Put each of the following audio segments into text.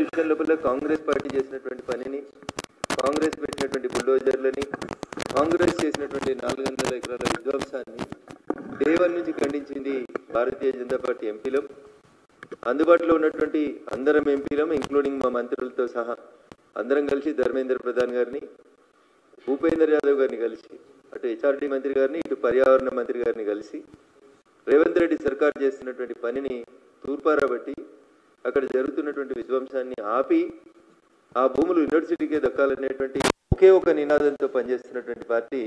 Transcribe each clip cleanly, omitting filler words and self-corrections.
విషయం లోపల కాంగ్రెస్ పార్టీ చేసినటువంటి పనిని, కాంగ్రెస్ పెట్టినటువంటి బుల్డోజర్లని, కాంగ్రెస్ చేసినటువంటి 400 ఎకరాల విధ్వంసాన్ని డే 1 నుంచి ఖండించింది భారతీయ జనతా పార్టీ ఎంపీలం. అందుబాటులో ఉన్నటువంటి అందరం ఎంపీలం, ఇంక్లూడింగ్ మా మంత్రులతో సహా అందరం కలిసి ధర్మేంద్ర ప్రధాన్ గారిని, భూపేందర్ యాదవ్ గారిని కలిసి, అటు హెచ్ఆర్డీ మంత్రి గారిని, ఇటు పర్యావరణ మంత్రి గారిని కలిసి రేవంత్ రెడ్డి సర్కార్ చేస్తున్నటువంటి పనిని తూర్పారబట్టి అక్కడ జరుగుతున్నటువంటి విధ్వంసాన్ని ఆపి ఆ భూములు యూనివర్సిటీకే దక్కాలనేటువంటి ఒకే ఒక నినాదంతో పనిచేస్తున్నటువంటి పార్టీ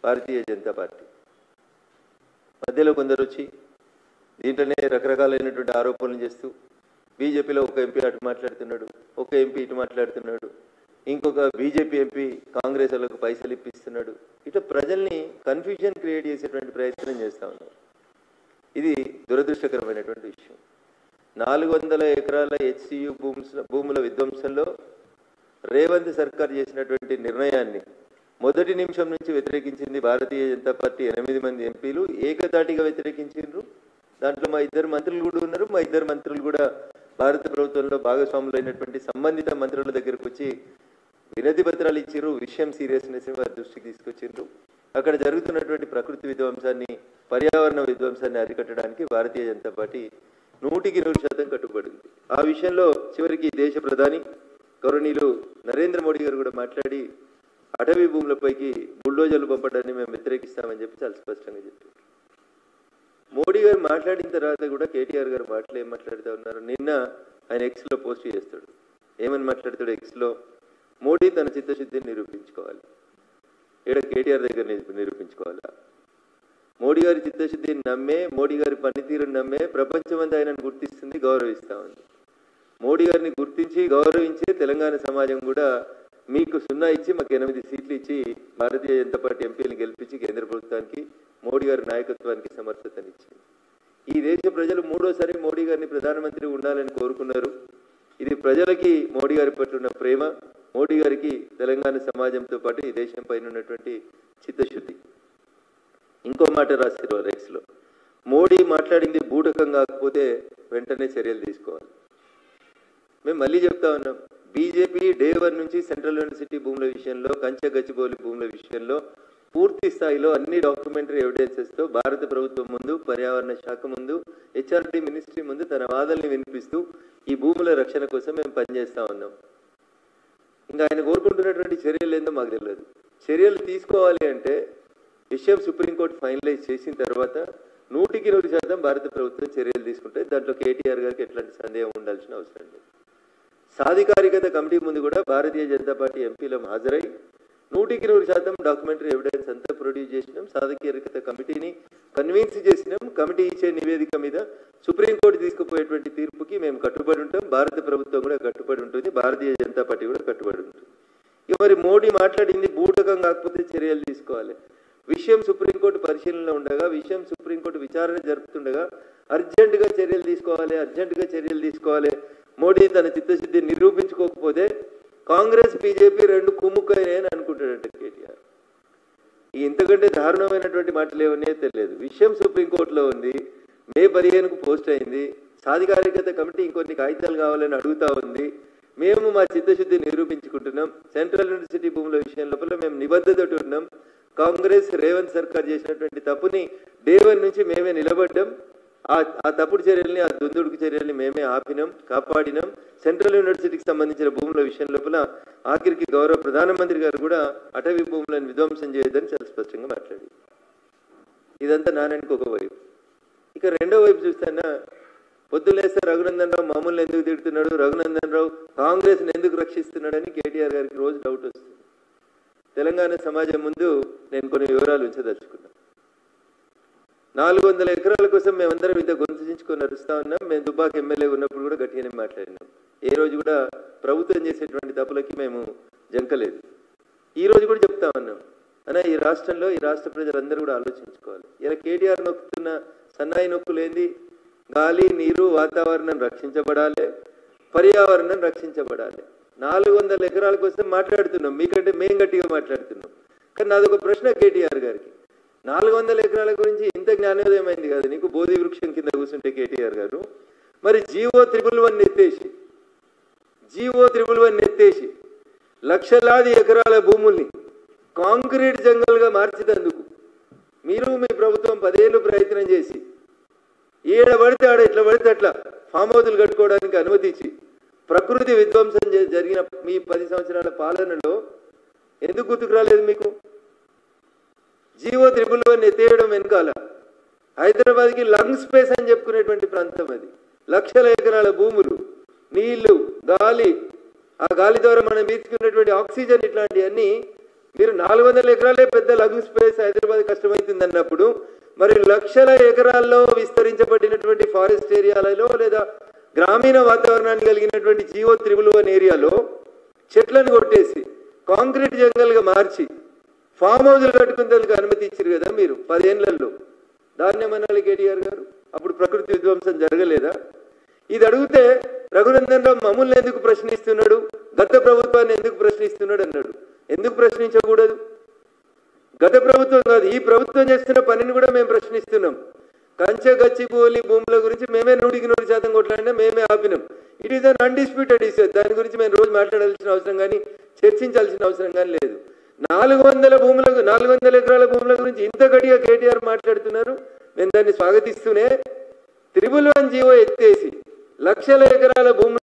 భారతీయ జనతా పార్టీ. మధ్యలో కొందరు వచ్చి దీంట్లోనే రకరకాలైనటువంటి ఆరోపణలు చేస్తూ బీజేపీలో ఒక ఎంపీ అటు మాట్లాడుతున్నాడు, ఒక ఎంపీ ఇటు మాట్లాడుతున్నాడు, ఇంకొక బీజేపీ ఎంపీ కాంగ్రెస్ వాళ్ళకు పైసలు ఇప్పిస్తున్నాడు, ఇట్లా ప్రజల్ని కన్ఫ్యూజన్ క్రియేట్ చేసేటువంటి ప్రయత్నం చేస్తూ ఉన్నారు. ఇది దురదృష్టకరమైనటువంటి విషయం. 400 ఎకరాల హెచ్సియు భూముల విధ్వంసంలో రేవంత్ సర్కార్ చేసినటువంటి నిర్ణయాన్ని మొదటి నిమిషం నుంచి వ్యతిరేకించింది భారతీయ జనతా పార్టీ 8 మంది ఎంపీలు ఏకతాటిగా వ్యతిరేకించారు. దాంట్లో మా 2 మంత్రులు కూడా ఉన్నారు. మా 2 మంత్రులు కూడా భారత ప్రభుత్వంలో భాగస్వాములైనటువంటి సంబంధిత మంత్రుల దగ్గరకు వచ్చి వినతి పత్రాలు ఇచ్చారు. విషయం సీరియస్నెస్ వారి దృష్టికి తీసుకొచ్చారు. అక్కడ జరుగుతున్నటువంటి ప్రకృతి విధ్వంసాన్ని, పర్యావరణ విధ్వంసాన్ని అరికట్టడానికి భారతీయ జనతా పార్టీ 100% కట్టుబడింది. ఆ విషయంలో చివరికి దేశ ప్రధాని గౌరవనీయులు నరేంద్ర మోడీ గారు కూడా మాట్లాడి అటవీ భూములపైకి బుల్డోజర్లు పంపడాన్ని మేము వ్యతిరేకిస్తామని చెప్పి చాలా స్పష్టంగా చెప్పారు. మోడీ గారు మాట్లాడిన తర్వాత కూడా కేటీఆర్ గారు మాటలు ఏం మాట్లాడుతూ ఉన్నారు? నిన్న ఆయన ఎక్స్లో పోస్ట్ చేస్తాడు. ఏమని మాట్లాడతాడు ఎక్స్లో? మోడీ తన చిత్తశుద్ధిని నిరూపించుకోవాలి. ఇక్కడ కేటీఆర్ దగ్గర నిరూపించుకోవాలా? మోడీ గారి చిత్తశుద్ధిని నమ్మే, మోడీ గారి పనితీరుని నమ్మే ప్రపంచమంతా ఆయనను గుర్తిస్తుంది, గౌరవిస్తూ ఉంది. మోడీ గారిని గుర్తించి గౌరవించి తెలంగాణ సమాజం కూడా మీకు 0 ఇచ్చి మాకు 8 సీట్లు ఇచ్చి భారతీయ జనతా పార్టీ ఎంపీలను గెలిపించి కేంద్ర ప్రభుత్వానికి, మోడీ గారి నాయకత్వానికి సమర్థతనిచ్చింది. ఈ దేశ ప్రజలు 3వసారి మోడీ గారిని ప్రధానమంత్రి ఉండాలని కోరుకున్నారు. ఇది ప్రజలకి మోడీ గారి పట్ల ఉన్న ప్రేమ, మోడీ గారికి తెలంగాణ సమాజంతో పాటు ఈ దేశం పైన ఉన్నటువంటి చిత్తశుద్ధి. ఇంకో మాట రాశారు ఎక్స్లో, మోడీ మాట్లాడింది బూటకం కాకపోతే వెంటనే చర్యలు తీసుకోవాలి. మేము మళ్ళీ చెప్తా ఉన్నాం, బీజేపీ డే 1 నుంచి సెంట్రల్ యూనివర్సిటీ భూముల విషయంలో, కంచె గచ్చిబౌలి భూముల విషయంలో పూర్తి స్థాయిలో అన్ని డాక్యుమెంటరీ ఎవిడెన్సెస్తో భారత ప్రభుత్వం ముందు, పర్యావరణ శాఖ ముందు, హెచ్ఆర్డీ మినిస్ట్రీ ముందు తన వాదనలు వినిపిస్తూ ఈ భూముల రక్షణ కోసం మేము పనిచేస్తూ ఉన్నాం. ఇంకా ఆయన కోరుకుంటున్నటువంటి చర్యలు ఏందో మాకు తెలియదు. చర్యలు తీసుకోవాలి అంటే విషయం సుప్రీంకోర్టు ఫైనలైజ్ చేసిన తర్వాత 100% భారత ప్రభుత్వం చర్యలు తీసుకుంటే దాంట్లో కేటీఆర్ గారికి ఎట్లాంటి సందేహం ఉండాల్సిన అవసరం లేదు. సాధికారికత కమిటీ ముందు కూడా భారతీయ జనతా పార్టీ ఎంపీలం హాజరై 100% డాక్యుమెంటరీ ఎవిడెన్స్ అంతా ప్రొడ్యూస్ చేసినాం. సాధికారికత కమిటీని కన్విన్స్ చేసినాం. కమిటీ ఇచ్చే నివేదిక మీద సుప్రీంకోర్టు తీసుకుపోయేటువంటి తీర్పుకి మేము కట్టుబడి ఉంటాం. భారత ప్రభుత్వం కూడా కట్టుబడి ఉంటుంది. భారతీయ జనతా పార్టీ కూడా కట్టుబడి ఉంటుంది. ఇక మరి మోడీ మాట్లాడింది బూటకం కాకపోతే చర్యలు తీసుకోవాలి. విషయం సుప్రీంకోర్టు పరిశీలనలో ఉండగా, విషయం సుప్రీంకోర్టు విచారణ జరుపుతుండగా అర్జెంటుగా చర్యలు తీసుకోవాలి. మోడీ తన చిత్తశుద్ధిని నిరూపించుకోకపోతే కాంగ్రెస్ బీజేపీ 2 కుమ్ముకైనాయని అనుకుంటాడంట కేటీఆర్. ఇంతకంటే దారుణమైనటువంటి మాటలు ఏమన్నాయో తెలియదు. విషయం సుప్రీంకోర్టులో ఉంది, మే 15కు పోస్ట్ అయింది. సాధికారికత కమిటీ ఇంకొన్ని కాగితాలు కావాలని అడుగుతా ఉంది. మేము మా చిత్తశుద్ధిని నిరూపించుకుంటున్నాం. సెంట్రల్ యూనివర్సిటీ భూముల విషయం లోపల మేము నిబద్ధతతో ఉన్నాం. కాంగ్రెస్ రేవంత్ సర్కార్ చేసినటువంటి తప్పుని డే 1 నుంచి మేమే నిలబడ్డాం. ఆ తప్పుడు చర్యల్ని, ఆ దుందుడుకు చర్యల్ని మేమే ఆపినాం, కాపాడినాం. సెంట్రల్ యూనివర్సిటీకి సంబంధించిన భూముల విషయం లోపల ఆఖరికి గౌరవ ప్రధానమంత్రి గారు కూడా అటవీ భూములను విధ్వంసం చేయొద్దని చాలా స్పష్టంగా మాట్లాడి, ఇదంతా నారాయణకి ఒక వైపు. ఇక రెండో వైపు చూస్తానా, పొద్దులేస్తే రఘునందన్ రావు మామూలు ఎందుకు తిడుతున్నాడు, రఘునందన్ రావు కాంగ్రెస్ని ఎందుకు రక్షిస్తున్నాడని కేటీఆర్ గారికి రోజు డౌట్ వస్తుంది. తెలంగాణ సమాజం ముందు నేను కొన్ని వివరాలు ఉంచదలుచుకున్నాను. 400 ఎకరాల కోసం మేమందరం ఇంత గొంతుచించుకొని నడుస్తూ ఉన్నాం. మేము దుబ్బాక ఎమ్మెల్యే ఉన్నప్పుడు కూడా గట్టిగానే మాట్లాడినాం. ఏ రోజు కూడా ప్రభుత్వం చేసేటువంటి తప్పులకి మేము జంకలేదు. ఈ రోజు కూడా చెప్తా ఉన్నాం అన్న, ఈ రాష్ట్రంలో ఈ రాష్ట్ర ప్రజలందరూ కూడా ఆలోచించుకోవాలి. ఇలా కేటీఆర్ నొక్కుతున్న సన్నాయి నొక్కులేంది? గాలి, నీరు, వాతావరణం రక్షించబడాలి, పర్యావరణం రక్షించబడాలి. 400 ఎకరాల కోసం మాట్లాడుతున్నాం, మీకంటే మేము గట్టిగా మాట్లాడుతున్నాం. కానీ నాదొక ప్రశ్న కేటీఆర్ గారికి, 400 ఎకరాల గురించి ఇంత జ్ఞానోదయం అయింది కదా నీకు బోధి వృక్షం కింద కూర్చుంటే కేటీఆర్ గారు, మరి జీవో 111 ఎత్తేసి జీవో 111 ఎత్తేసి లక్షలాది ఎకరాల భూముల్ని కాంక్రీట్ జంగల్గా మార్చినందుకు మీరు మీ ప్రభుత్వం 10 ఏళ్ళు ప్రయత్నం చేసి ఏడ పడితే ఆడ ఎట్లా పడితే అట్లా ఫామ్ హౌజులు కట్టుకోవడానికి అనుమతించి ప్రకృతి విధ్వంసం జరిగిన మీ 10 సంవత్సరాల పాలనలో ఎందుకు గుర్తుకు రాలేదు మీకు? జీవో 111 ఎత్తేయడం వెనకాల హైదరాబాద్కి లంగ్ స్పేస్ అని చెప్పుకునేటువంటి ప్రాంతం అది. లక్షల ఎకరాల భూములు, నీళ్లు, గాలి, ఆ గాలి ద్వారా మనం పీల్చుకున్నటువంటి ఆక్సిజన్, ఇట్లాంటివన్నీ మీరు 400 ఎకరాలే పెద్ద లంగ్ స్పేస్ హైదరాబాద్ కష్టమవుతుంది అన్నప్పుడు మరి లక్షల ఎకరాల్లో విస్తరించబడినటువంటి ఫారెస్ట్ ఏరియాలలో లేదా గ్రామీణ వాతావరణాన్ని కలిగినటువంటి జీవో 111 ఏరియాలో చెట్లను కొట్టేసి కాంక్రీట్ జంగల్గా మార్చి ఫామ్ హౌజులు కట్టుకునేందుకు అనుమతి ఇచ్చారు కదా మీరు 10 ఏళ్లలో. దాన్ని ఏమనాలి కేటీఆర్ గారు? అప్పుడు ప్రకృతి విధ్వంసం జరగలేదా? ఇది అడిగితే రఘునందన్ రావు మమ్మల్ని ఎందుకు ప్రశ్నిస్తున్నాడు, గత ప్రభుత్వాన్ని ఎందుకు ప్రశ్నిస్తున్నాడు అన్నాడు. ఎందుకు ప్రశ్నించకూడదు? గత ప్రభుత్వం కాదు, ఈ ప్రభుత్వం చేస్తున్న పనిని కూడా మేము ప్రశ్నిస్తున్నాం. కంచె గచ్చిబౌలి భూముల గురించి మేమే 100% కొట్లాడినా మేమే ఆపినాం. It is an undisputed issue. దాని గురించి మేము రోజు మాట్లాడాల్సిన అవసరం కానీ చర్చించాల్సిన అవసరం కానీ లేదు. 400 ఎకరాల భూముల గురించి ఇంత గట్టిగా కేటీఆర్ మాట్లాడుతున్నారు. మేము దాన్ని స్వాగతిస్తూనే 111 జీవో ఎత్తేసి లక్షల ఎకరాల భూములు